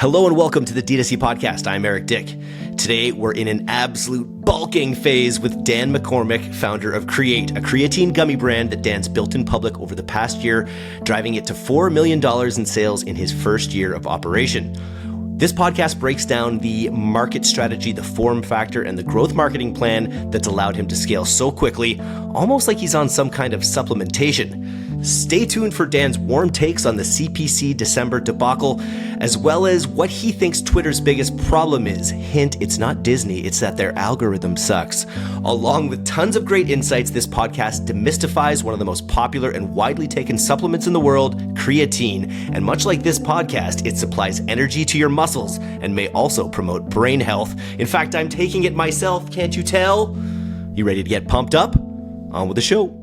Hello and welcome to the DTC Podcast. I'm Eric Dyck. Today, we're in an absolute bulking phase with Dan McCormick, founder of Create, a creatine gummy brand that Dan's built in public over the past year, driving it to $4 million in sales in his first year of operation. This podcast breaks down the market strategy, the form factor, and the growth marketing plan that's allowed him to scale so quickly, almost like he's on some kind of supplementation. Stay tuned for Dan's warm takes on the CPC December debacle, as well as what he thinks Twitter's biggest problem is. Hint, it's not Disney, it's that their algorithm sucks. Along with tons of great insights, this podcast demystifies one of the most popular and widely taken supplements in the world, creatine. And much like this podcast, it supplies energy to your muscles and may also promote brain health. In fact, I'm taking it myself, can't you tell? You ready to get pumped up? On with the show.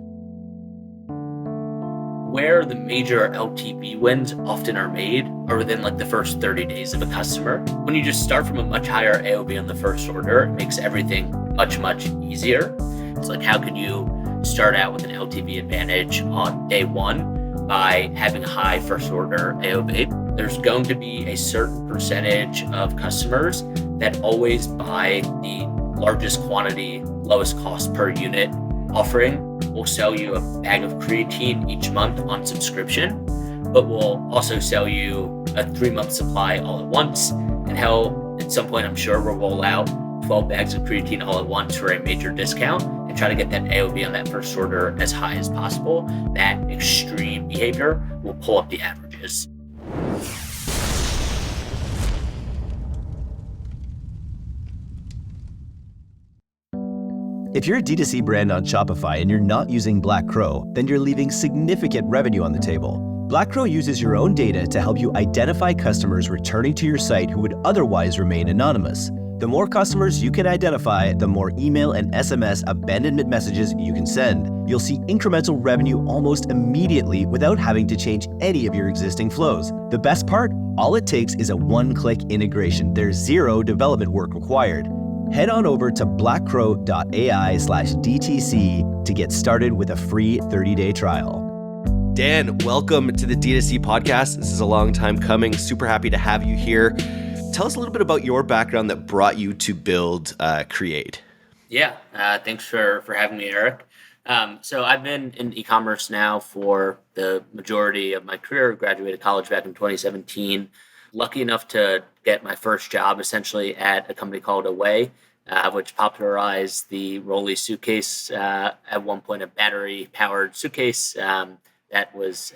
Where the major LTV wins often are made are within like the first 30 days of a customer. When you just start from a much higher AOV on the first order, it makes everything much, much easier. It's like, how can you start out with an LTV advantage on day one by having a high first order AOV? There's going to be a certain percentage of customers that always buy the largest quantity, lowest cost per unit offering. We'll sell you a bag of creatine each month on subscription, but we'll also sell you a 3-month supply all at once. And hell, at some point, I'm sure we'll roll out 12 bags of creatine all at once for a major discount and try to get that AOV on that first order as high as possible. That extreme behavior will pull up the averages. If you're a DTC brand on Shopify and you're not using Black Crow, then you're leaving significant revenue on the table. Black Crow uses your own data to help you identify customers returning to your site who would otherwise remain anonymous. The more customers you can identify, the more email and SMS abandonment messages you can send. You'll see incremental revenue almost immediately without having to change any of your existing flows. The best part? All it takes is a one-click integration. There's zero development work required. Head on over to blackcrow.ai/DTC to get started with a free 30-day trial. Dan, welcome to the DTC Podcast. This is a long time coming. Super happy to have you here. Tell us a little bit about your background that brought you to build Create. Yeah, thanks for having me, Eric. So I've been in e-commerce now for the majority of my career. Graduated college back in 2017. Lucky enough to get my first job essentially at a company called Away, which popularized the Rolly suitcase, at one point a battery-powered suitcase that was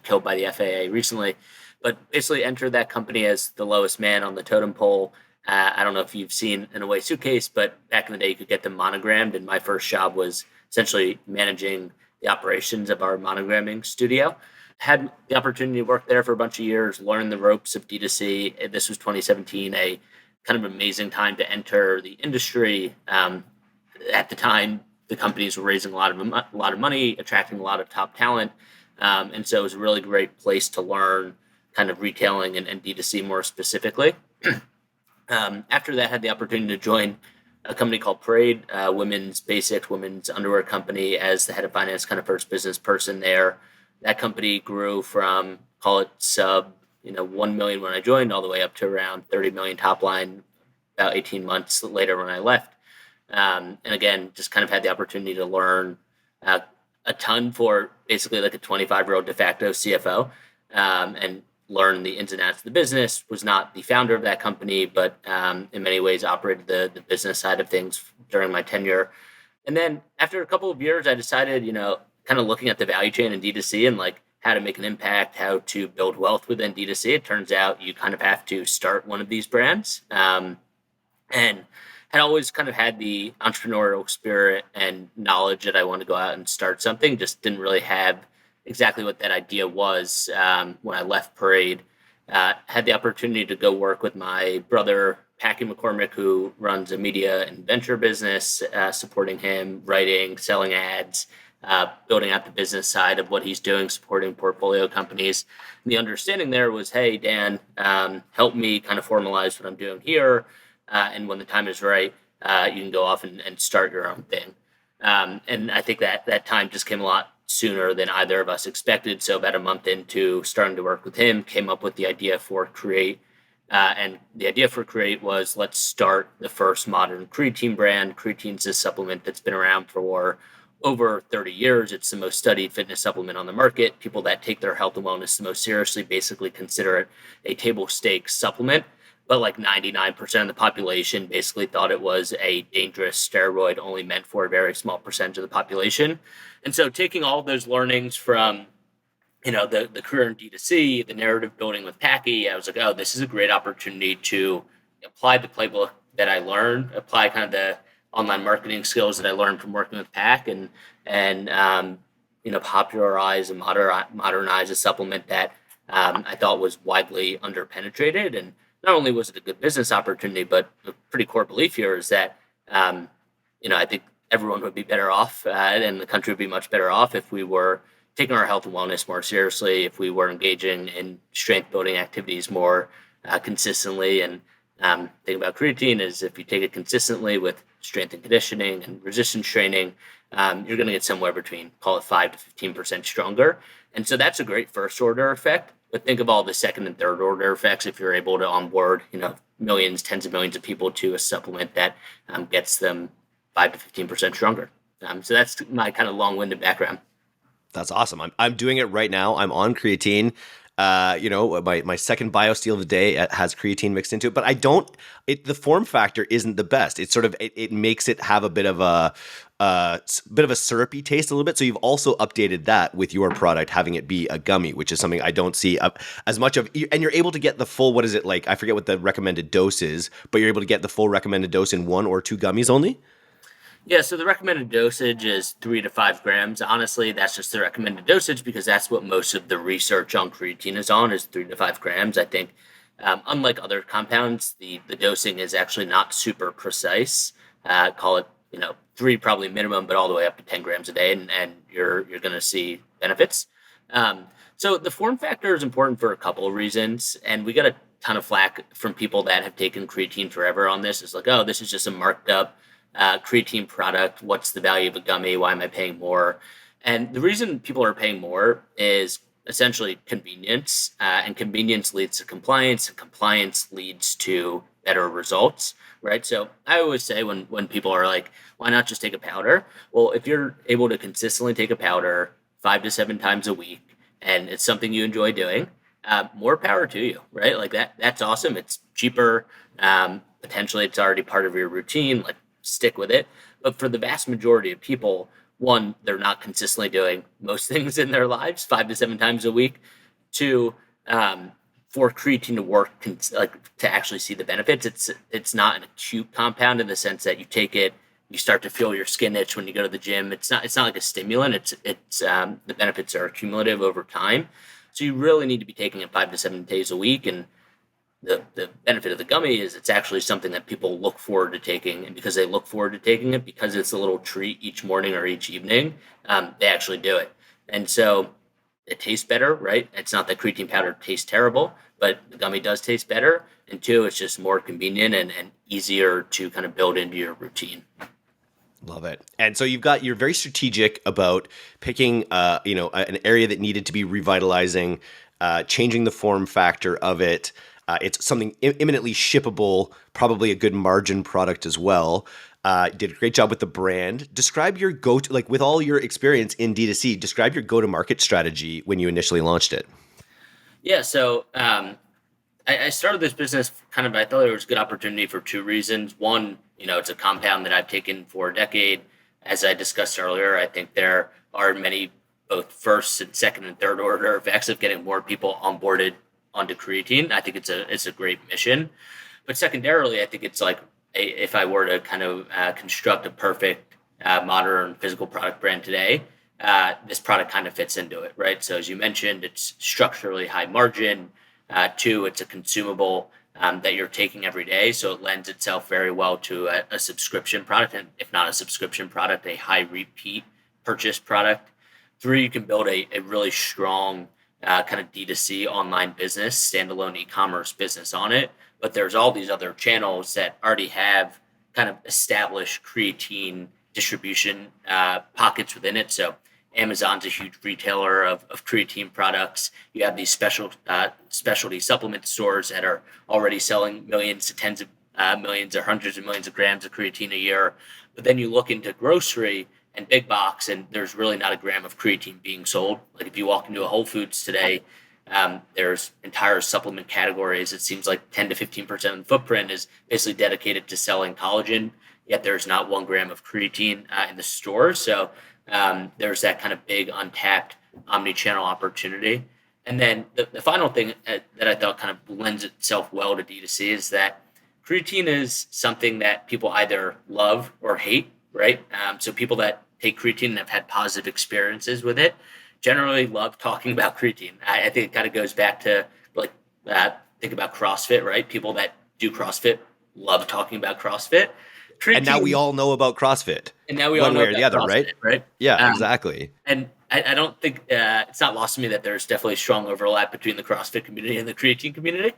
killed by the FAA recently. But basically entered that company as the lowest man on the totem pole. I don't know if you've seen an Away suitcase, but back in the day you could get them monogrammed, and my first job was essentially managing the operations of our monogramming studio. Had the opportunity to work there for a bunch of years, learn the ropes of D2C. This was 2017, a kind of amazing time to enter the industry. At the time, the companies were raising a lot of money, attracting a lot of top talent. And so it was a really great place to learn kind of retailing and D2C more specifically. After that, I had the opportunity to join a company called Parade, women's basics, women's underwear company, as the head of finance, kind of first business person there. That company grew from, call it sub, 1 million when I joined, all the way up to around 30 million top line about 18 months later when I left. And again, just kind of had the opportunity to learn a ton for basically like a 25-year-old de facto CFO, and learn the ins and outs of the business. Was not the founder of that company, but in many ways operated the business side of things during my tenure. And then after a couple of years, I decided, kind of looking at the value chain in D2C and like how to make an impact, how to build wealth within D2C. It turns out you kind of have to start one of these brands. And had always kind of had the entrepreneurial spirit and knowledge that I want to go out and start something. Just didn't really have exactly what that idea was when I left Parade. Had the opportunity to go work with my brother, Packy McCormick, who runs a media and venture business, supporting him, writing, selling ads, building out the business side of what he's doing, supporting portfolio companies. And the understanding there was, hey, Dan, help me kind of formalize what I'm doing here. And when the time is right, you can go off and start your own thing. And I think that time just came a lot sooner than either of us expected. So about a month into starting to work with him, came up with the idea for Create, And the idea for Create was, let's start the first modern creatine brand. Creatine's a supplement that's been around for over 30 years. It's the most studied fitness supplement on the market. People that take their health and wellness the most seriously basically consider it a table stakes supplement. But like 99% of the population basically thought it was a dangerous steroid only meant for a very small percentage of the population. And so taking all of those learnings from the career in D2C, the narrative building with Packy, I was like, oh, this is a great opportunity to apply the playbook that I learned, apply kind of the online marketing skills that I learned from working with Pack, and popularize and modernize a supplement that I thought was widely underpenetrated. And not only was it a good business opportunity, but a pretty core belief here is that I think everyone would be better off, and the country would be much better off if we were taking our health and wellness more seriously, if we were engaging in strength building activities more consistently. And the thing about creatine is if you take it consistently with strength and conditioning and resistance training, you're going to get somewhere between, call it 5 to 15% stronger. And so that's a great first order effect. But think of all the second and third order effects if you're able to onboard, millions, tens of millions of people to a supplement that gets them 5 to 15% stronger. So that's my kind of long-winded background. That's awesome. I'm doing it right now. I'm on creatine. My second BioSteel of the day has creatine mixed into it, but the form factor isn't the best. It's sort of, it makes it have a bit of a syrupy taste a little bit. So you've also updated that with your product, having it be a gummy, which is something I don't see as much of. And you're able to get the full, what is it like? I forget what the recommended dose is, but you're able to get the full recommended dose in 1 or 2 gummies only? Yeah, so the recommended dosage is 3 to 5 grams. Honestly, that's just the recommended dosage because that's what most of the research on creatine is on, is 3 to 5 grams. I think, unlike other compounds, the dosing is actually not super precise. Call it, 3 probably minimum, but all the way up to 10 grams a day, and you're going to see benefits. So the form factor is important for a couple of reasons, and we got a ton of flack from people that have taken creatine forever on this. It's like, oh, this is just a marked up creatine product. What's the value of a gummy? Why am I paying more? And the reason people are paying more is essentially convenience, and convenience leads to compliance, and compliance leads to better results, right? So I always say when people are like, why not just take a powder? Well, if you're able to consistently take a powder 5 to 7 times a week, and it's something you enjoy doing, more power to you, right? Like that's awesome. It's cheaper. Potentially it's already part of your routine. Like, stick with it. But for the vast majority of people, one, they're not consistently doing most things in their lives 5 to 7 times a week. 2, for creatine to work, to actually see the benefits, it's not an acute compound in the sense that you take it, you start to feel your skin itch when you go to the gym. It's not like a stimulant. It's the benefits are cumulative over time. So you really need to be taking it 5 to 7 days a week. And the benefit of the gummy is it's actually something that people look forward to taking, and because they look forward to taking it, because it's a little treat each morning or each evening, they actually do it. And so it tastes better, right? It's not that creatine powder tastes terrible, but the gummy does taste better. And 2, it's just more convenient and easier to kind of build into your routine. Love it. And so you're very strategic about picking, an area that needed to be revitalizing, changing the form factor of it. It's something imminently shippable, probably a good margin product as well. Did a great job with the brand. Describe your go-to, like with all your experience in D2C, describe your go-to-market strategy when you initially launched it. Yeah, so I started this business I thought it was a good opportunity for 2 reasons. One, it's a compound that I've taken for a decade. As I discussed earlier, I think there are many both first and second and third order effects of getting more people onboarded onto creatine. I think it's a great mission. But secondarily, I think it's like if I were to kind of construct a perfect modern physical product brand today, this product kind of fits into it, right? So as you mentioned, it's structurally high margin. 2, it's a consumable that you're taking every day. So it lends itself very well to a subscription product, and if not a subscription product, a high repeat purchase product. 3, you can build a really strong kind of D2C online business, standalone e-commerce business on it. But there's all these other channels that already have kind of established creatine distribution pockets within it. So Amazon's a huge retailer of creatine products. You have these specialty supplement stores that are already selling millions to tens of millions or hundreds of millions of grams of creatine a year. But then you look into grocery and big box, and there's really not a gram of creatine being sold. Like if you walk into a Whole Foods today, there's entire supplement categories. It seems like 10 to 15% of the footprint is basically dedicated to selling collagen, yet there's not 1 gram of creatine in the store. So there's that kind of big untapped omni-channel opportunity. And then the final thing that I thought kind of lends itself well to D2C is that creatine is something that people either love or hate, right? So people that take creatine and have had positive experiences with it generally love talking about creatine. I think it kind of goes back to like think about CrossFit, right? People that do CrossFit love talking about CrossFit. Creatine, and now we all know about CrossFit. And now we all know one way or the other, CrossFit, right? Yeah, exactly. And I don't think it's not lost to me that there's definitely strong overlap between the CrossFit community and the creatine community.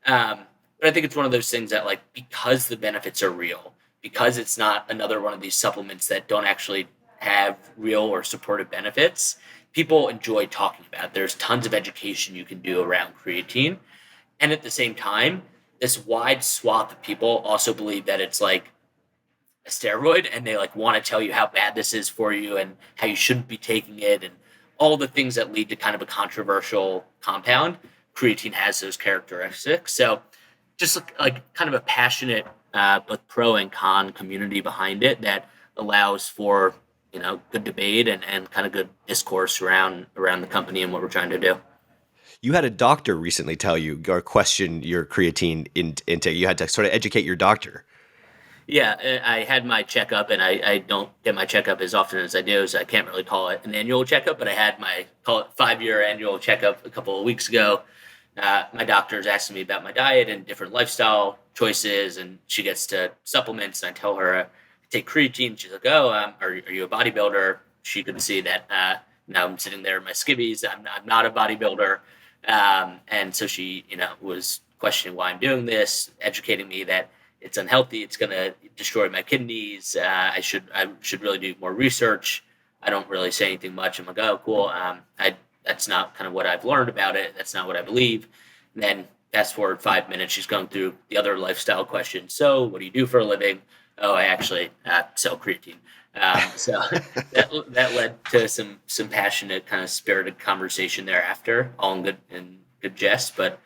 But I think it's one of those things that, like, because the benefits are real, because it's not another one of these supplements that don't actually have real or supportive benefits, people enjoy talking about it. There's tons of education you can do around creatine. And at the same time, this wide swath of people also believe that it's like a steroid, and they like want to tell you how bad this is for you and how you shouldn't be taking it and all the things that lead to kind of a controversial compound. Creatine has those characteristics. So just like kind of a passionate both pro and con community behind it that allows for, you know, good debate and kind of good discourse around the company and what we're trying to do. You had a doctor recently tell you or question your creatine intake. You had to sort of educate your doctor. Yeah, I had my checkup, and I don't get my checkup as often as I do, so I can't really call it an annual checkup, but I had my, call it 5-year annual checkup a couple of weeks ago. My doctor's asking me about my diet and different lifestyle choices, and she gets to supplements, and I tell her I take creatine. She's like, oh, are you a bodybuilder? She could see that now I'm sitting there in my skivvies. I'm not a bodybuilder. And so she, you know, was questioning why I'm doing this, educating me that it's unhealthy. It's going to destroy my kidneys. I should really do more research. I don't really say anything much. I'm like, oh, cool. That's not kind of what I've learned about it. That's not what I believe. And then fast forward 5 minutes, she's going through the other lifestyle questions. So what do you do for a living? Oh, I actually sell creatine. So that led to some passionate kind of spirited conversation thereafter, all in good jest, but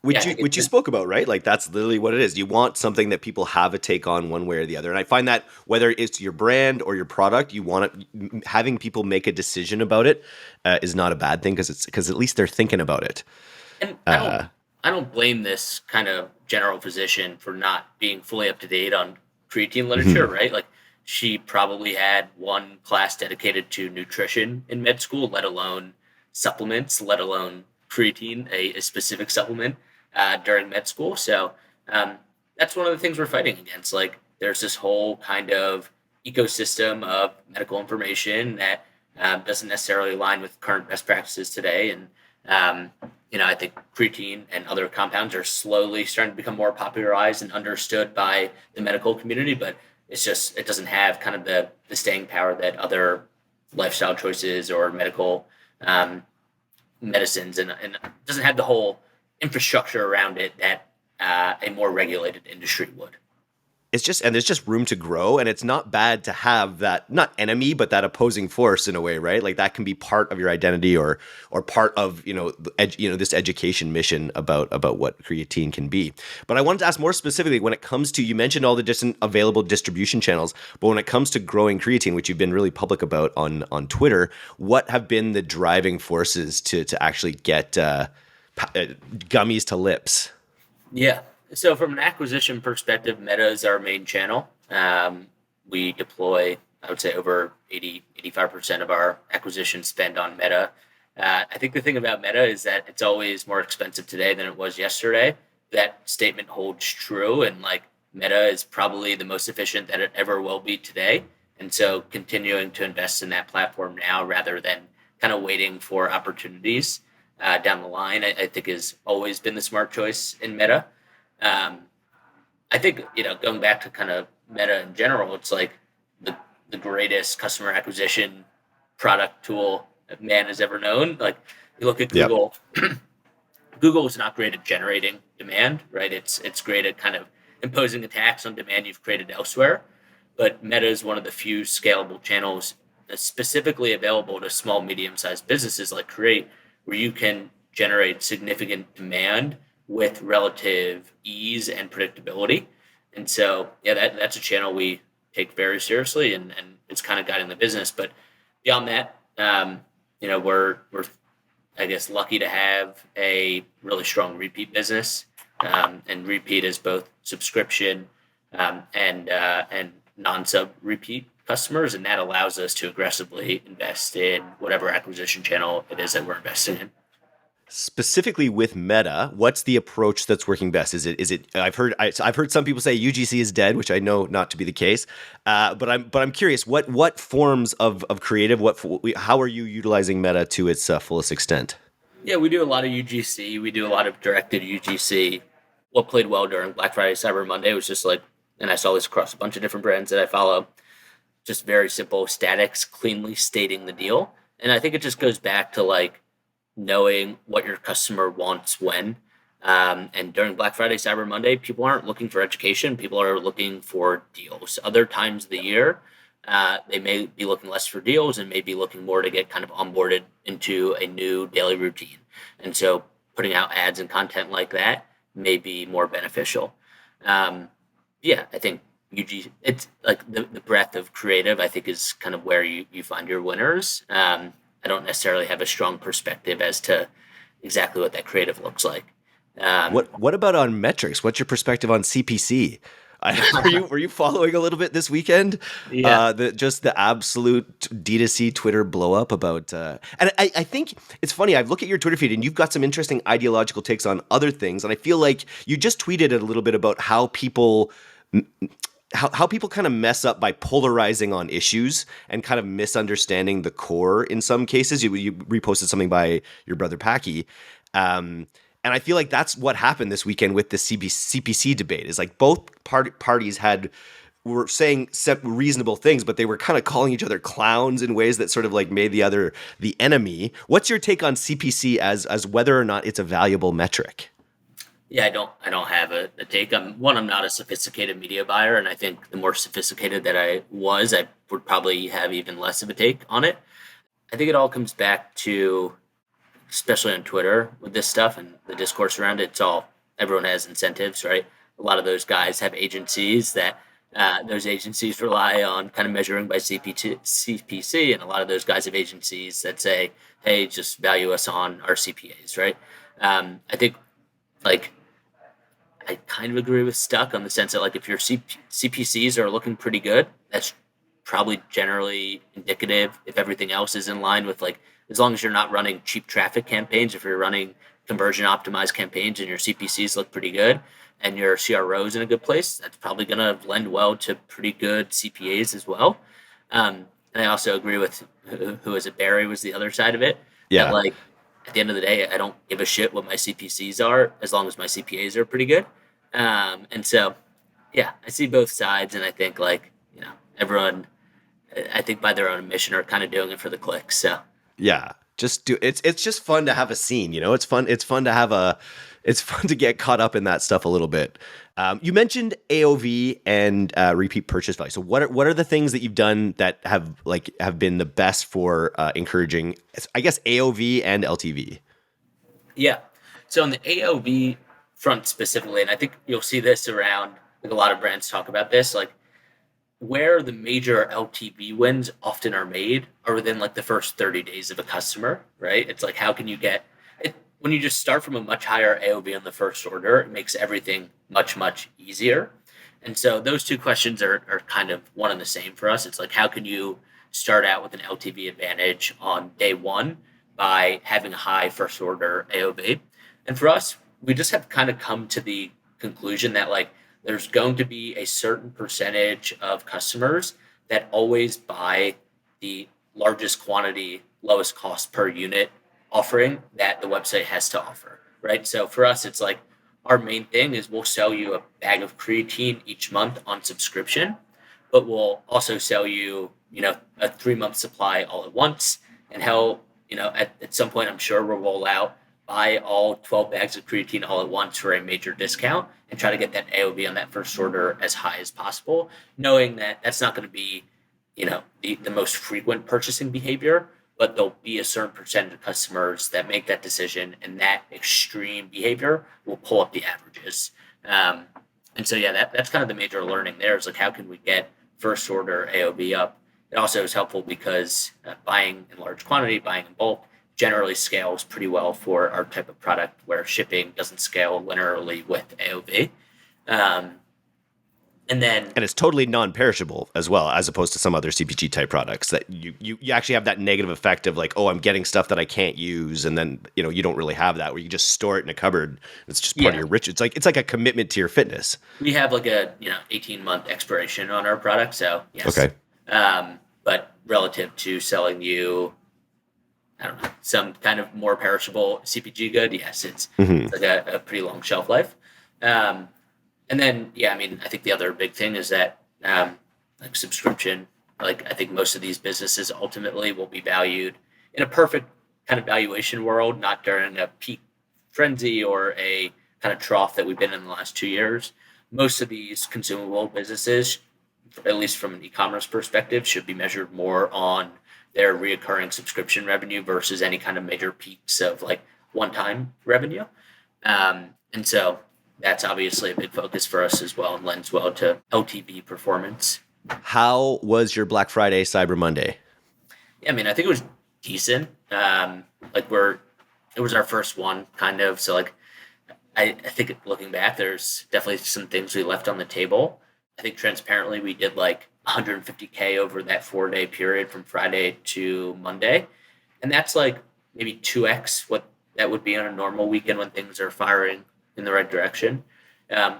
which you spoke about, right? Like that's literally what it is. You want something that people have a take on one way or the other. And I find that whether it's your brand or your product, you want it, having people make a decision about it is not a bad thing because at least they're thinking about it. And I don't blame this kind of general physician for not being fully up to date on creatine literature, right? Like she probably had one class dedicated to nutrition in med school, let alone supplements, let alone creatine, a specific supplement during med school. So that's one of the things we're fighting against. Like there's this whole kind of ecosystem of medical information that doesn't necessarily align with current best practices today. And, you know, I think creatine and other compounds are slowly starting to become more popularized and understood by the medical community, but it's just, it doesn't have kind of the staying power that other lifestyle choices or medical medicines and doesn't have the whole infrastructure around it that a more regulated industry would. It's just, and there's just room to grow, and it's not bad to have that, not enemy, but that opposing force in a way, right? Like that can be part of your identity or part of, this education mission about what creatine can be. But I wanted to ask more specifically when it comes to, you mentioned all the different available distribution channels, but when it comes to growing creatine, which you've been really public about on Twitter, what have been the driving forces to actually get gummies to lips? Yeah. So from an acquisition perspective, Meta is our main channel. We deploy, I would say, over 85% of our acquisition spend on Meta. I think the thing about Meta is that it's always more expensive today than it was yesterday. That statement holds true, and like Meta is probably the most efficient that it ever will be today. And so continuing to invest in that platform now rather than kind of waiting for opportunities down the line, I think has always been the smart choice in Meta. I think, going back to kind of Meta in general, it's like the greatest customer acquisition product tool that man has ever known. Like you look at Yep. Google, Google is not great at generating demand, right? It's great at kind of imposing a tax on demand you've created elsewhere. But Meta is one of the few scalable channels that's specifically available to small, medium-sized businesses like Create, where you can generate significant demand with relative ease and predictability. And so, yeah, that's a channel we take very seriously, and it's kind of guiding the business. But beyond that, we're I guess lucky to have a really strong repeat business, and repeat is both subscription and non-sub repeat customers, and that allows us to aggressively invest in whatever acquisition channel it is that we're investing in. Specifically with Meta, what's the approach that's working best? Is it? I've heard some people say UGC is dead, which I know not to be the case. But I'm curious, what forms of creative, how are you utilizing Meta to its fullest extent? Yeah, we do a lot of UGC. We do a lot of directed UGC. What played well during Black Friday, Cyber Monday was just like, and I saw this across a bunch of different brands that I follow, just very simple statics, cleanly stating the deal. And I think it just goes back to like knowing what your customer wants when. And during Black Friday, Cyber Monday, people aren't looking for education. People are looking for deals. Other times of the year, they may be looking less for deals and may be looking more to get kind of onboarded into a new daily routine. And so putting out ads and content like that may be more beneficial. I think it's like the breadth of creative, I think, is kind of where you find your winners. I don't necessarily have a strong perspective as to exactly what that creative looks like. What about on metrics? What's your perspective on CPC? Were you following a little bit this weekend? Yeah. The absolute DTC Twitter blow up about, and I think it's funny. I've looked at your Twitter feed and you've got some interesting ideological takes on other things, and I feel like you just tweeted a little bit about how people kind of mess up by polarizing on issues and kind of misunderstanding the core in some cases. You reposted something by your brother Packy. And I feel like that's what happened this weekend with the CPC debate, is like both parties were saying reasonable things, but they were kind of calling each other clowns in ways that sort of like made the other the enemy. What's your take on CPC as whether or not it's a valuable metric? Yeah, I don't have a take. I'm not a sophisticated media buyer, and I think the more sophisticated that I would probably have even less of a take on it. I think it all comes back to, especially on Twitter with this stuff and the discourse around it, everyone has incentives, right? A lot of those guys have agencies that those agencies rely on kind of measuring by CPC, and a lot of those guys have agencies that say, hey, just value us on our CPAs, right? I think like I kind of agree with Stuck on the sense that like if your CPCs are looking pretty good, that's probably generally indicative if everything else is in line with like, as long as you're not running cheap traffic campaigns, if you're running conversion optimized campaigns and your CPCs look pretty good and your CRO is in a good place, that's probably going to lend well to pretty good CPAs as well. And I also agree with who is it? Barry was the other side of it. Yeah. That, like, at the end of the day, I don't give a shit what my CPCs are as long as my CPAs are pretty good. And so, yeah, I see both sides, and I think everyone, I think by their own admission, are kind of doing it for the clicks. So yeah, just do it's just fun to have a scene, it's fun to get caught up in that stuff a little bit. You mentioned AOV and repeat purchase value. So what are the things that you've done that have been the best for encouraging, I guess, AOV and LTV? Yeah. So on the AOV front specifically, and I think you'll see this around, like a lot of brands talk about this, like where the major LTV wins often are made are within like the first 30 days of a customer, right? It's like, how can you get it when you just start from a much higher AOV on the first order? It makes everything much, much easier. And so those two questions are kind of one and the same for us. It's like, how can you start out with an LTV advantage on day one by having a high first order AOV? And for us, we just have kind of come to the conclusion that like there's going to be a certain percentage of customers that always buy the largest quantity, lowest cost per unit offering that the website has to offer, right? So for us, it's like our main thing is we'll sell you a bag of creatine each month on subscription, but we'll also sell you a 3-month supply all at once. And at some point, I'm sure we'll roll out, buy all 12 bags of creatine all at once for a major discount and try to get that AOV on that first order as high as possible, knowing that that's not going to be, the most frequent purchasing behavior, but there'll be a certain percentage of customers that make that decision, and that extreme behavior will pull up the averages. And so, that's kind of the major learning there is like, how can we get first order AOV up? It also is helpful because buying in large quantity, buying in bulk, generally scales pretty well for our type of product where shipping doesn't scale linearly with AOV. And it's totally non-perishable as well, as opposed to some other CPG type products that you actually have that negative effect of like, oh, I'm getting stuff that I can't use. And then, you don't really have that where you just store it in a cupboard. It's just part of your ritual. It's like a commitment to your fitness. We have like a, 18-month expiration on our product. So yes. Okay. But relative to selling you, I don't know, some kind of more perishable CPG good, yes, it's like a pretty long shelf life. And then, I think the other big thing is that like subscription, like I think most of these businesses ultimately will be valued in a perfect kind of valuation world, not during a peak frenzy or a kind of trough that we've been in the last 2 years. Most of these consumable businesses, at least from an e-commerce perspective, should be measured more on their reoccurring subscription revenue versus any kind of major peaks of like one-time revenue. And so that's obviously a big focus for us as well and lends well to LTV performance. How was your Black Friday, Cyber Monday? I think it was decent. It was our first one kind of. So like, I think looking back, there's definitely some things we left on the table. I think transparently we did like 150K over that 4-day period from Friday to Monday. And that's like maybe 2x what that would be on a normal weekend when things are firing in the right direction.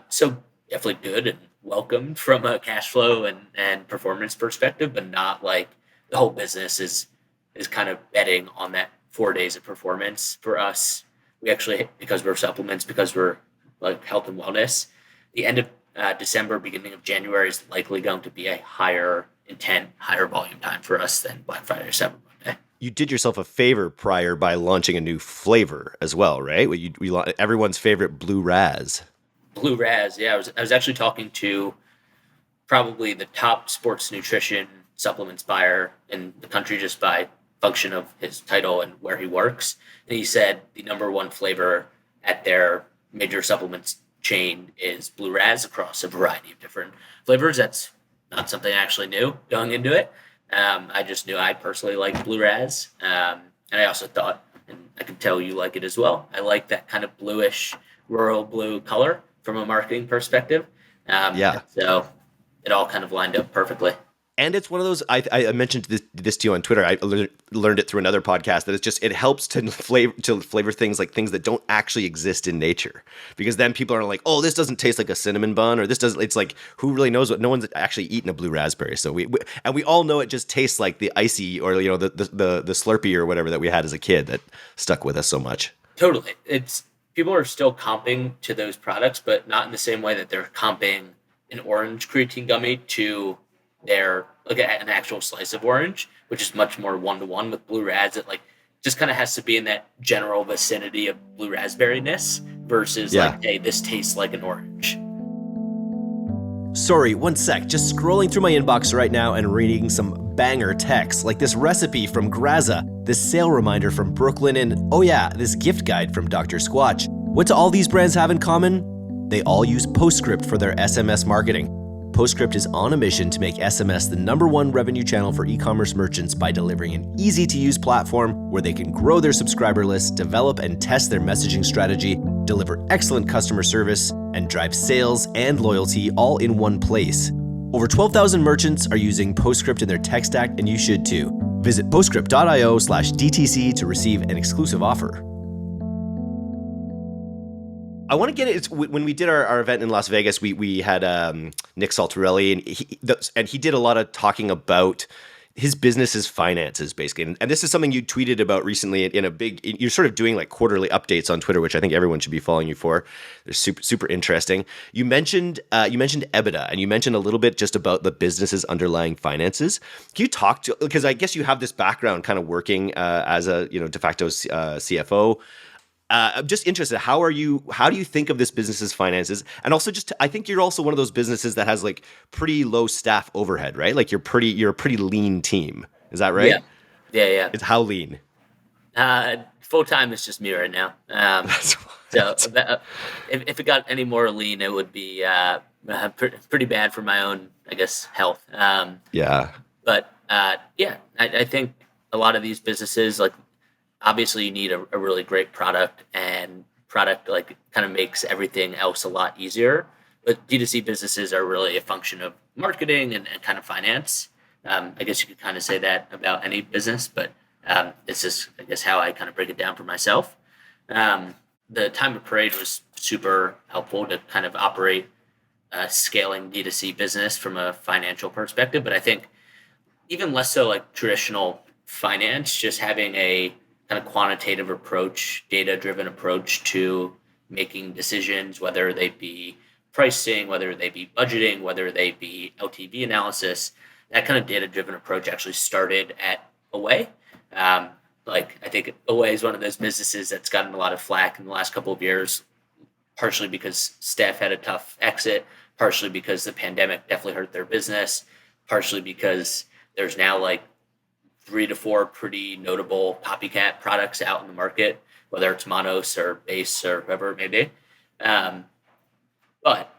So definitely good and welcomed from a cash flow and performance perspective, but not like the whole business is kind of betting on that 4 days of performance. For us, we actually, because we're supplements, because we're like health and wellness, the end of December, beginning of January is likely going to be a higher intent, higher volume time for us than Black Friday or Cyber Monday. You did yourself a favor prior by launching a new flavor as well, right? Everyone's favorite Blue Raz. Blue Raz, yeah. I was actually talking to probably the top sports nutrition supplements buyer in the country just by function of his title and where he works. And he said the number one flavor at their major supplements chain is Blue Raz across a variety of different flavors. That's not something I actually knew going into it. I just knew I personally liked Blue Raz. And I also thought, and I can tell you like it as well, I like that kind of bluish, royal blue color from a marketing perspective. So it all kind of lined up perfectly. And it's one of those, I mentioned this to you on Twitter. I learned it through another podcast that it helps to flavor things like things that don't actually exist in nature. Because then people are like, oh, this doesn't taste like a cinnamon bun, or this doesn't, it's like, who really knows what, no one's actually eaten a blue raspberry. So we all know it just tastes like the icy or, the Slurpee or whatever that we had as a kid that stuck with us so much. Totally. People are still comping to those products, but not in the same way that they're comping an orange creatine gummy to their like an actual slice of orange, which is much more one-to-one. With Blue Raz. It like just kind of has to be in that general vicinity of blue raspberry-ness versus like, hey, this tastes like an orange. Sorry, one sec. Just scrolling through my inbox right now and reading some banger texts, like this recipe from Graza, this sale reminder from Brooklyn, and this gift guide from Dr. Squatch. What do all these brands have in common? They all use Postscript for their SMS marketing. Postscript is on a mission to make SMS the #1 revenue channel for e-commerce merchants by delivering an easy-to-use platform where they can grow their subscriber list, develop and test their messaging strategy, deliver excellent customer service, and drive sales and loyalty all in one place. Over 12,000 merchants are using Postscript in their tech stack, and you should too. Visit postscript.io/DTC to receive an exclusive offer. I want to get it. When we did our event in Las Vegas, we had Nick Saltarelli, and he did a lot of talking about his business's finances, basically. And this is something you tweeted about recently in a big, you're sort of doing like quarterly updates on Twitter, which I think everyone should be following you for. They're super, super interesting. You mentioned EBITDA, and you mentioned a little bit just about the business's underlying finances. Can you talk to, because I guess you have this background kind of working as a, de facto CFO. I'm just interested. How do you think of this business's finances? And also I think you're also one of those businesses that has like pretty low staff overhead, right? Like you're a pretty lean team. Is that right? Yeah. It's how lean? Full time is just me right now. If it got any more lean, it would be pretty bad for my own, I guess, health. But I think a lot of these businesses, like, obviously you need a really great product, and product like kind of makes everything else a lot easier. But D2C businesses are really a function of marketing and kind of finance. I guess you could kind of say that about any business, but it's just, I guess, how I kind of break it down for myself. The time of parade was super helpful to kind of operate a scaling D2C business from a financial perspective. But I think even less so like traditional finance, just having a kind of quantitative approach, data-driven approach to making decisions, whether they be pricing, whether they be budgeting, whether they be LTV analysis. That kind of data-driven approach actually started at Away. I think Away is one of those businesses that's gotten a lot of flack in the last couple of years, partially because staff had a tough exit, partially because the pandemic definitely hurt their business, partially because there's now like 3 to 4 pretty notable copycat products out in the market, whether it's Monos or Base or whoever it may be. But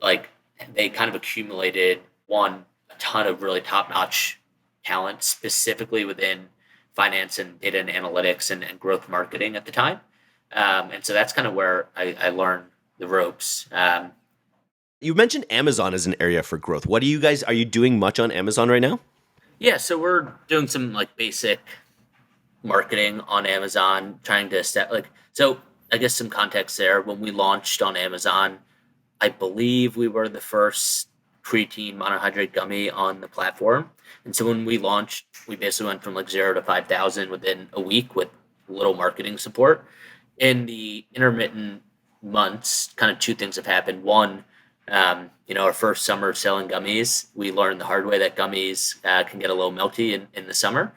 like they kind of accumulated a ton of really top-notch talent, specifically within finance and data and analytics and growth marketing at the time. And so that's kind of where I learned the ropes. You mentioned Amazon as an area for growth. Are you doing much on Amazon right now? Yeah, so we're doing some like basic marketing on Amazon, trying to so I guess some context there. When we launched on Amazon, I believe we were the first creatine monohydrate gummy on the platform. And so when we launched, we basically went from like 0 to 5,000 within a week with little marketing support. In the intermittent months, kind of 2 things have happened. One, our first summer selling gummies, we learned the hard way that gummies can get a little melty in the summer.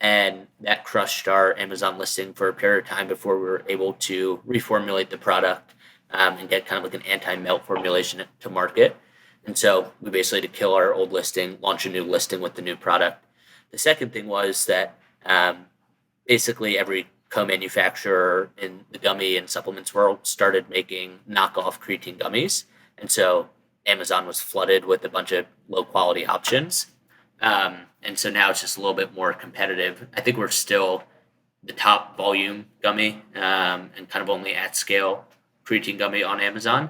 And that crushed our Amazon listing for a period of time before we were able to reformulate the product and get kind of like an anti-melt formulation to market. And so we basically had to kill our old listing, launch a new listing with the new product. The second thing was that basically every co-manufacturer in the gummy and supplements world started making knockoff creatine gummies. And so Amazon was flooded with a bunch of low quality options. And so now it's just a little bit more competitive. I think we're still the top volume gummy and kind of only at scale creatine gummy on Amazon.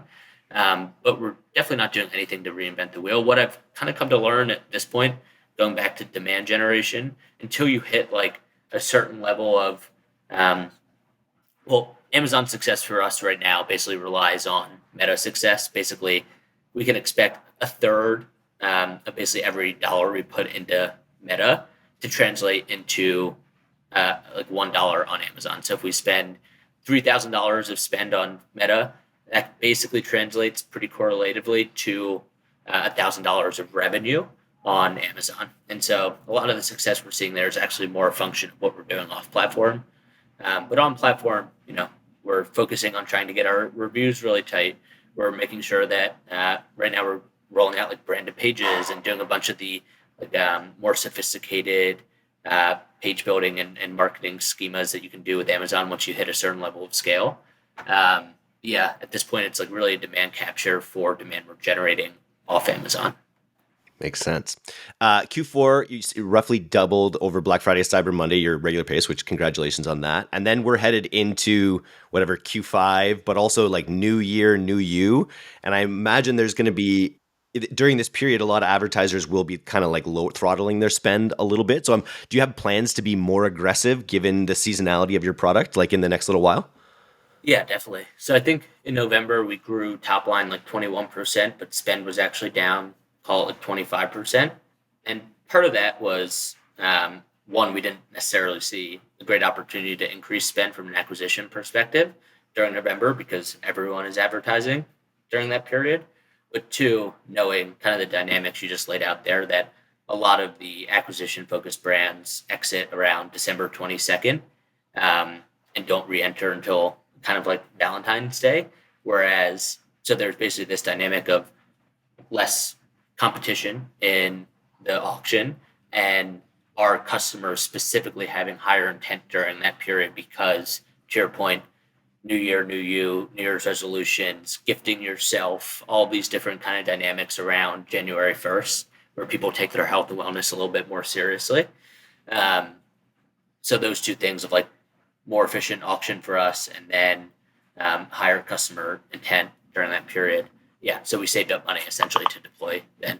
But we're definitely not doing anything to reinvent the wheel. What I've kind of come to learn at this point, going back to demand generation, until you hit like a certain level of, Amazon's success for us right now basically relies on Meta success. Basically, we can expect a third of basically every dollar we put into Meta to translate into like $1 on Amazon. So if we spend $3,000 of spend on Meta, that basically translates pretty correlatively to $1,000 of revenue on Amazon. And so a lot of the success we're seeing there is actually more a function of what we're doing off platform. But on platform, we're focusing on trying to get our reviews really tight. We're making sure that right now we're rolling out like branded pages and doing a bunch of the more sophisticated page building and marketing schemas that you can do with Amazon once you hit a certain level of scale. At this point, it's like really a demand capture for demand we're generating off Amazon. Makes sense. Q4, you roughly doubled over Black Friday, Cyber Monday, your regular pace, which congratulations on that. And then we're headed into whatever Q5, but also like new year, new you. And I imagine there's going to be, during this period, a lot of advertisers will be kind of like low throttling their spend a little bit. So do you have plans to be more aggressive given the seasonality of your product, like in the next little while? Yeah, definitely. So I think in November, we grew top line like 21%, but spend was actually down, call it like 25%. And part of that was One, we didn't necessarily see a great opportunity to increase spend from an acquisition perspective during November because everyone is advertising during that period. But two, knowing kind of the dynamics you just laid out there, that a lot of the acquisition-focused brands exit around December 22nd and don't re-enter until kind of like Valentine's Day. Whereas, so there's basically this dynamic of less competition in the auction and our customers specifically having higher intent during that period because, to your point, New Year, New You, New Year's resolutions, gifting yourself, all these different kind of dynamics around January 1st, where people take their health and wellness a little bit more seriously. So those two things of like more efficient auction for us and then higher customer intent during that period. Yeah, so we saved up money essentially to deploy then.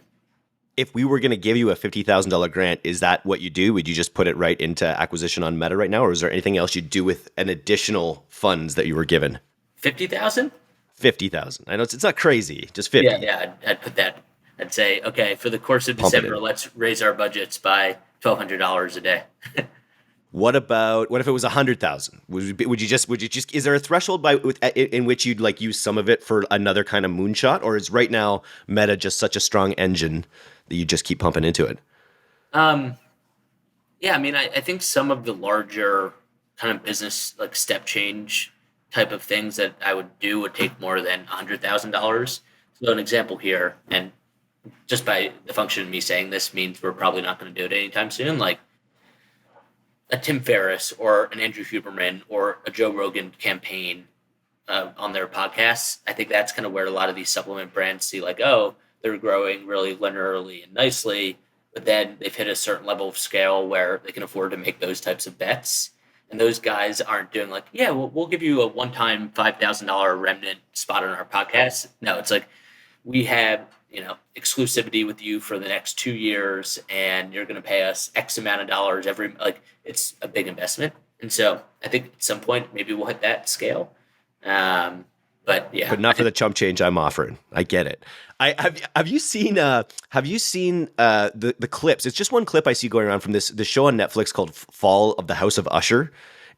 If we were going to give you a $50,000 grant, is that what you do? Would you just put it right into acquisition on Meta right now? Or is there anything else you'd do with an additional funds that you were given? 50,000? 50,000. I know it's not crazy, just 50. Yeah, I'd put that. I'd say, okay, for the course of December, let's raise our budgets by $1,200 a day. What if it was 100,000? Would you just is there a threshold in which you'd like use some of it for another kind of moonshot, or is right now Meta just such a strong engine that you just keep pumping into it? Yeah, I mean, I think some of the larger kind of business like step change type of things that I would do would take more than $100,000. So an example here, and just by the function of me saying this means we're probably not going to do it anytime soon, like a Tim Ferriss or an Andrew Huberman or a Joe Rogan campaign on their podcasts. I think that's kind of where a lot of these supplement brands see like, oh, they're growing really linearly and nicely, but then they've hit a certain level of scale where they can afford to make those types of bets. And those guys aren't doing like, yeah, we'll give you a one-time $5,000 remnant spot on our podcast. No, it's like we have, exclusivity with you for the next 2 years and you're going to pay us X amount of dollars every, like it's a big investment. And so I think at some point maybe we'll hit that scale. But yeah, but not for the chump change I'm offering. I get it. Have you seen the clips? It's just one clip I see going around from the show on Netflix called Fall of the House of Usher.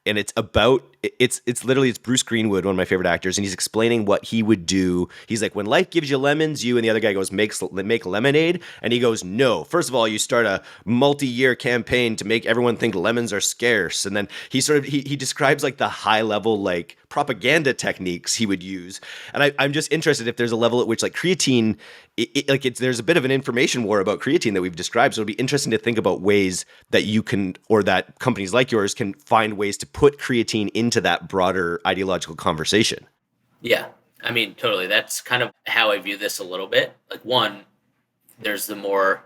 And it's literally Bruce Greenwood, one of my favorite actors, and he's explaining what he would do. He's like, when life gives you lemons, and the other guy goes, make lemonade. And he goes, no. First of all, you start a multi-year campaign to make everyone think lemons are scarce. And then he describes like the high level like propaganda techniques he would use. And I'm just interested if there's a level at which like creatine, there's a bit of an information war about creatine that we've described. So it'll be interesting to think about ways that you can, or that companies like yours can find ways to put creatine into that broader ideological conversation. Yeah, I mean, totally. That's kind of how I view this a little bit. Like one, there's the more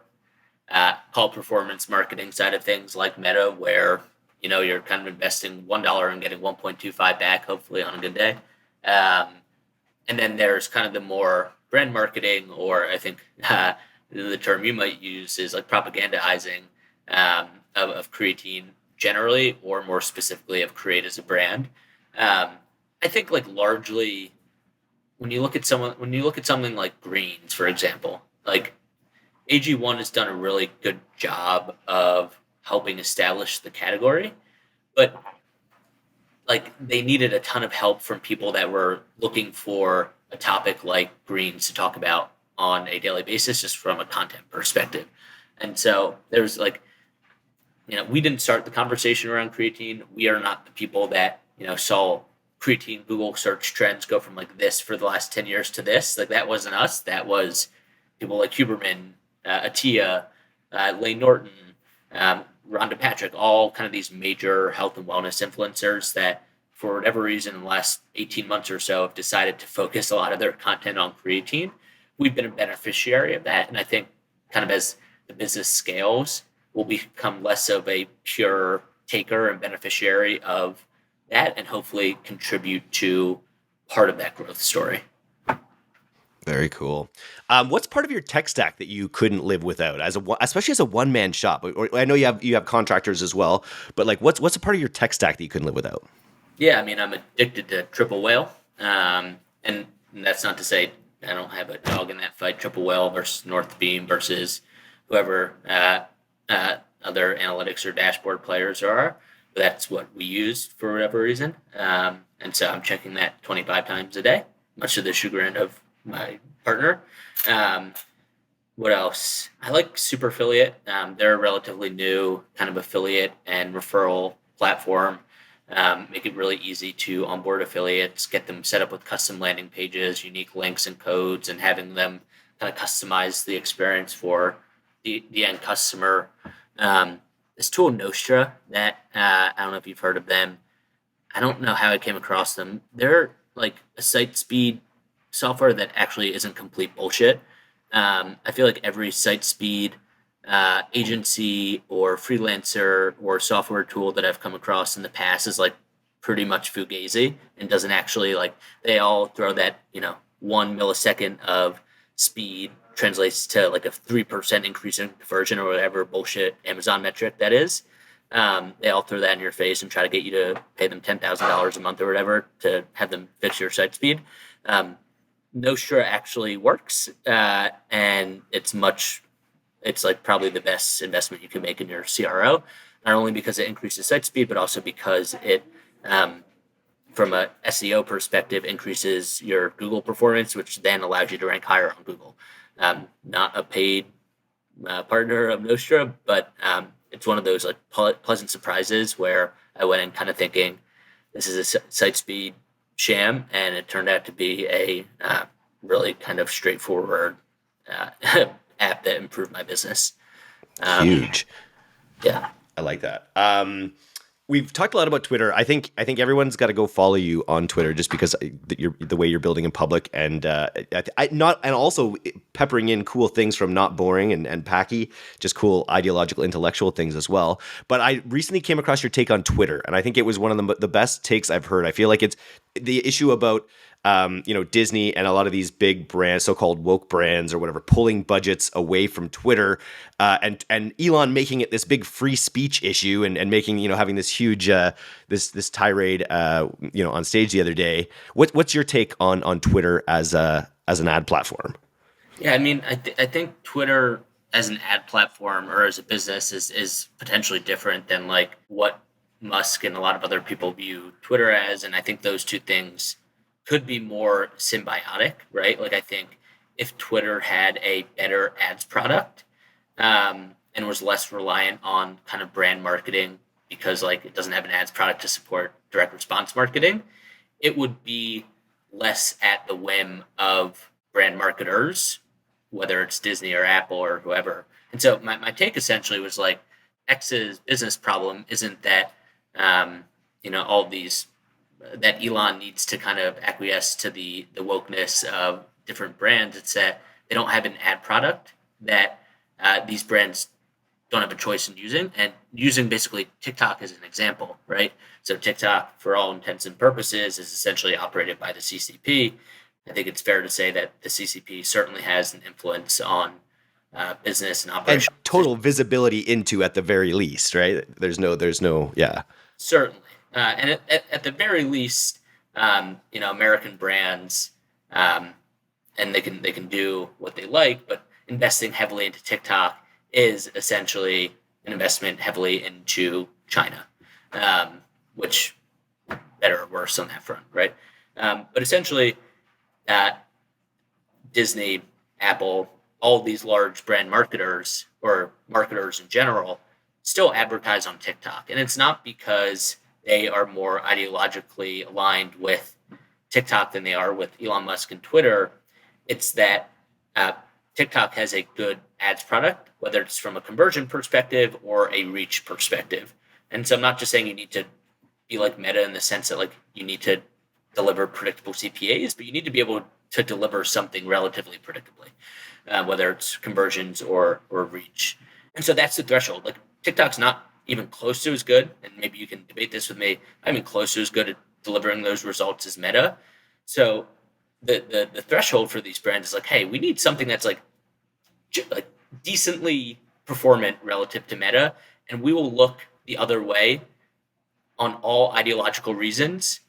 call performance marketing side of things like Meta, where you're kind of investing $1 and getting 1.25 back, hopefully on a good day. And then there's kind of the more brand marketing, or I think the term you might use is like propagandizing of creatine generally, or more specifically of Create as a brand. I think like largely when you look at something like greens, for example, like AG1 has done a really good job of helping establish the category, but like they needed a ton of help from people that were looking for a topic like greens to talk about on a daily basis, just from a content perspective. And so there's like, we didn't start the conversation around creatine. We are not the people that, saw creatine Google search trends go from like this for the last 10 years to this. Like that wasn't us. That was people like Huberman, Atia, Lane Norton, Rhonda Patrick, all kind of these major health and wellness influencers that for whatever reason in the last 18 months or so have decided to focus a lot of their content on creatine. We've been a beneficiary of that. And I think kind of as the business scales, we'll become less of a pure taker and beneficiary of that and hopefully contribute to part of that growth story. Very cool. What's part of your tech stack that you couldn't live without, especially as a one-man shop? Or I know you have contractors as well, but like what's a part of your tech stack that you couldn't live without? Yeah, I mean, I'm addicted to Triple Whale, and that's not to say I don't have a dog in that fight. Triple Whale versus North Beam versus whoever other analytics or dashboard players are. But that's what we use for whatever reason. And so I'm checking that 25 times a day, much to the chagrin of my partner. What else? I like Super Affiliate. They're a relatively new kind of affiliate and referral platform. Make it really easy to onboard affiliates, get them set up with custom landing pages, unique links and codes, and having them kind of customize the experience for the end customer. This tool Nostra that I don't know if you've heard of them. I don't know how I came across them. They're like a site speed software that actually isn't complete bullshit. I feel like every site speed agency or freelancer or software tool that I've come across in the past is like pretty much fugazi and doesn't actually they all throw that 1 millisecond of speed translates to like a 3% increase in conversion or whatever bullshit Amazon metric that is. They all throw that in your face and try to get you to pay them $10,000 a month or whatever to have them fix your site speed. Nostra actually works, and it's like probably the best investment you can make in your CRO, not only because it increases site speed, but also because it, from a SEO perspective, increases your Google performance, which then allows you to rank higher on Google. Not a paid partner of Nostra, but it's one of those like pleasant surprises where I went in kind of thinking this is a site speed sham, and it turned out to be a really kind of straightforward app that improved my business. Huge. Yeah. I like that. We've talked a lot about Twitter. I think everyone's got to go follow you on Twitter just because the way you're building in public, and also peppering in cool things from Not Boring and Packy, just cool ideological, intellectual things as well. But I recently came across your take on Twitter, and I think it was one of the best takes I've heard. I feel like it's the issue about Disney and a lot of these big brands, so-called woke brands or whatever, pulling budgets away from Twitter, and Elon making it this big free speech issue and making, having this huge, this tirade, on stage the other day. What's your take on Twitter as an ad platform? Yeah, I mean, I think Twitter as an ad platform or as a business is potentially different than like what Musk and a lot of other people view Twitter as. And I think those two things could be more symbiotic, right? Like I think if Twitter had a better ads product and was less reliant on kind of brand marketing because like it doesn't have an ads product to support direct response marketing, it would be less at the whim of brand marketers, whether it's Disney or Apple or whoever. And so my take essentially was like X's business problem isn't that, all these that Elon needs to kind of acquiesce to the wokeness of different brands. It's that they don't have an ad product that these brands don't have a choice in using, and using basically TikTok as an example, right? So TikTok, for all intents and purposes, is essentially operated by the CCP. I think it's fair to say that the CCP certainly has an influence on business and operation. And total visibility into, at the very least, right? There's no, yeah. Certainly. And at the very least, American brands, and they can do what they like, but investing heavily into TikTok is essentially an investment heavily into China, which better or worse on that front, right? But essentially, Disney, Apple, all these large brand marketers or marketers in general still advertise on TikTok. And it's not because they are more ideologically aligned with TikTok than they are with Elon Musk and Twitter. It's that TikTok has a good ads product, whether it's from a conversion perspective or a reach perspective. And so I'm not just saying you need to be like Meta in the sense that like you need to deliver predictable CPAs, but you need to be able to deliver something relatively predictably, whether it's conversions or reach. And so that's the threshold. Like TikTok's not even close to as good, and maybe you can debate this with me, I'm even close to as good at delivering those results as Meta. So the threshold for these brands is like, hey, we need something that's like decently performant relative to Meta, and we will look the other way on all ideological reasons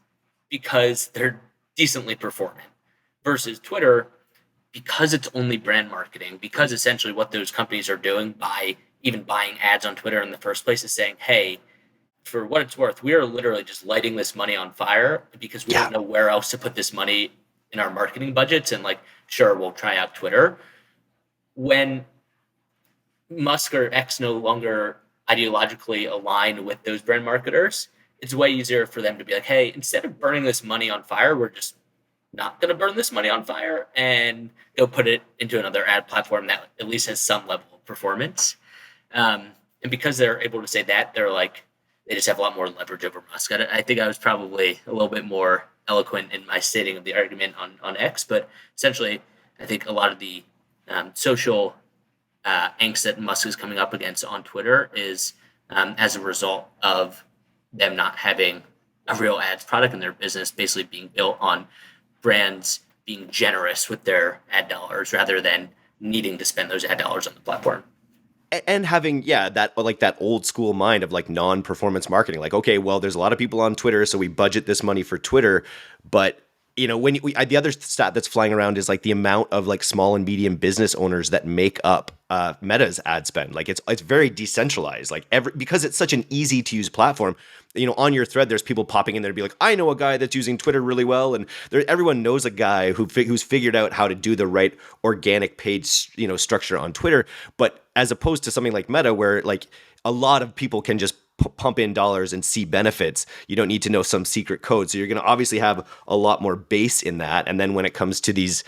because they're decently performant. Versus Twitter, because it's only brand marketing, because essentially what those companies are doing by even buying ads on Twitter in the first place is saying, hey, for what it's worth, we are literally just lighting this money on fire because we don't know where else to put this money in our marketing budgets. And like, sure, we'll try out Twitter. When Musk or X no longer ideologically align with those brand marketers, it's way easier for them to be like, hey, instead of burning this money on fire, we're just not going to burn this money on fire and go put it into another ad platform that at least has some level of performance. And because they're able to say that, they just have a lot more leverage over Musk. I think I was probably a little bit more eloquent in my stating of the argument on X, but essentially, I think a lot of the social angst that Musk is coming up against on Twitter is as a result of them not having a real ads product in their business, basically being built on brands being generous with their ad dollars rather than needing to spend those ad dollars on the platform. And having, that old school mind of like non-performance marketing, like, okay, well, there's a lot of people on Twitter, so we budget this money for Twitter. But, the other stat that's flying around is like the amount of like small and medium business owners that make up Meta's ad spend. Like it's very decentralized, like because it's such an easy to use platform. On your thread, there's people popping in there to be like, I know a guy that's using Twitter really well. And everyone knows a guy who's figured out how to do the right organic page, structure on Twitter. But as opposed to something like Meta, where like a lot of people can just pump in dollars and see benefits, you don't need to know some secret code. So you're going to obviously have a lot more base in that. And then when it comes to these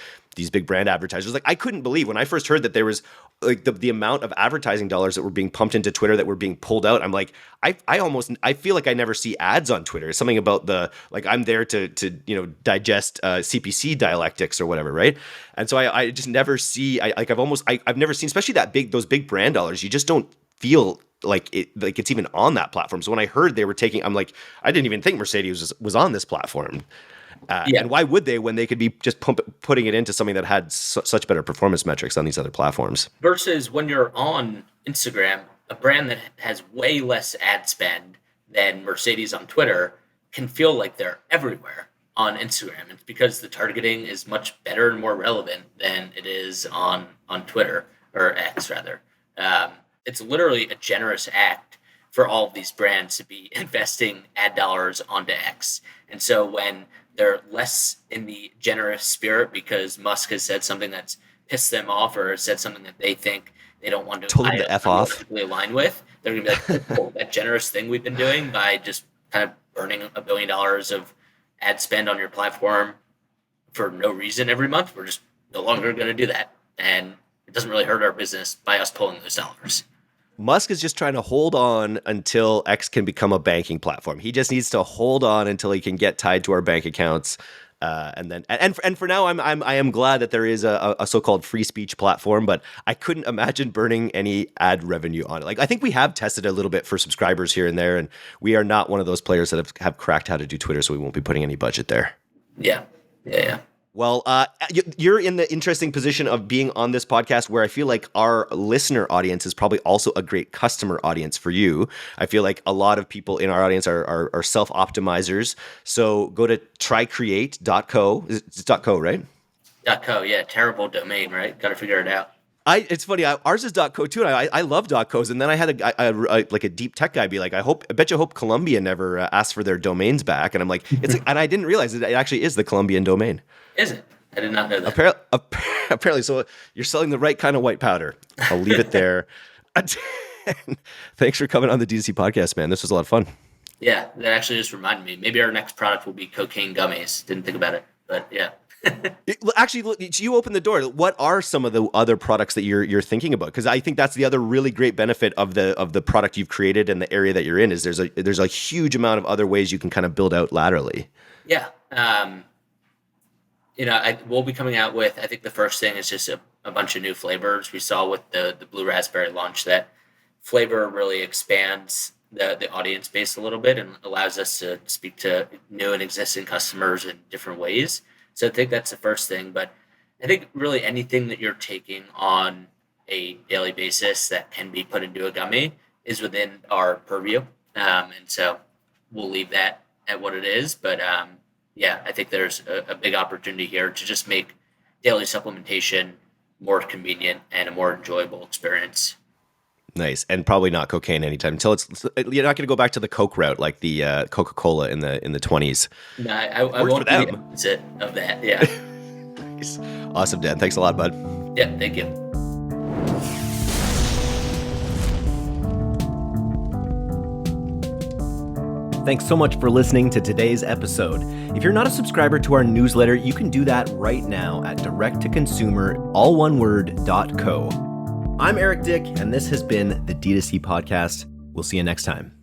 big brand advertisers, like I couldn't believe when I first heard that there was like the amount of advertising dollars that were being pumped into Twitter that were being pulled out. I'm like, I feel like I never see ads on Twitter. Something about I'm there to digest CPC dialectics or whatever, right? And so I just never see. I've never seen, especially those big brand dollars. You just don't feel like it's even on that platform. So when I heard they were taking, I'm like, I didn't even think Mercedes was on this platform. And why would they when they could be just putting it into something that had such better performance metrics on these other platforms? Versus when you're on Instagram, a brand that has way less ad spend than Mercedes on Twitter can feel like they're everywhere on Instagram. It's because the targeting is much better and more relevant than it is on Twitter, or X rather. It's literally a generous act for all of these brands to be investing ad dollars onto X. And so when they're less in the generous spirit because Musk has said something that's pissed them off or said something that they think they don't want to told them to F off, align with, they're going to be like, oh, that generous thing we've been doing by just kind of burning $1 billion of ad spend on your platform for no reason every month. We're just no longer going to do that. And it doesn't really hurt our business by us pulling those dollars. Musk is just trying to hold on until X can become a banking platform. He just needs to hold on until he can get tied to our bank accounts. And for now, I am glad that there is a so-called free speech platform, but I couldn't imagine burning any ad revenue on it. Like I think we have tested a little bit for subscribers here and there, and we are not one of those players that have cracked how to do Twitter, so we won't be putting any budget there. Yeah. Well, you're in the interesting position of being on this podcast where I feel like our listener audience is probably also a great customer audience for you. I feel like a lot of people in our audience are self-optimizers. So go to trycreate.co. It's .co, right? .co, yeah. Terrible domain, right? Got to figure it out. It's funny. Ours is .co too, and I love .co's. And then I had a deep tech guy be like, I bet you hope Columbia never asks for their domains back. And I'm like, and I didn't realize it actually is the Colombian domain. Is it? I did not know that. Apparently, so you're selling the right kind of white powder. I'll leave it there. Thanks for coming on the DTC podcast, man. This was a lot of fun. Yeah, that actually just reminded me. Maybe our next product will be cocaine gummies. Didn't think about it, but yeah. Actually, look, you open the door. What are some of the other products that you're thinking about? Because I think that's the other really great benefit of the product you've created and the area that you're in is there's a huge amount of other ways you can kind of build out laterally. Yeah. We'll be coming out with, I think the first thing is just a bunch of new flavors. We saw with the Blue Raspberry launch that flavor really expands the audience base a little bit and allows us to speak to new and existing customers in different ways. So I think that's the first thing. But I think really anything that you're taking on a daily basis that can be put into a gummy is within our purview. And so we'll leave that at what it is. But I think there's a big opportunity here to just make daily supplementation more convenient and a more enjoyable experience. Nice. And probably not cocaine anytime until you're not going to go back to the Coke route like the Coca-Cola in the 20s. No, I won't be the opposite of that. Yeah. Nice. Awesome, Dan. Thanks a lot, bud. Yeah, thank you. Thanks so much for listening to today's episode. If you're not a subscriber to our newsletter, you can do that right now at directtoconsumer.co. I'm Eric Dyck, and this has been the D2C Podcast. We'll see you next time.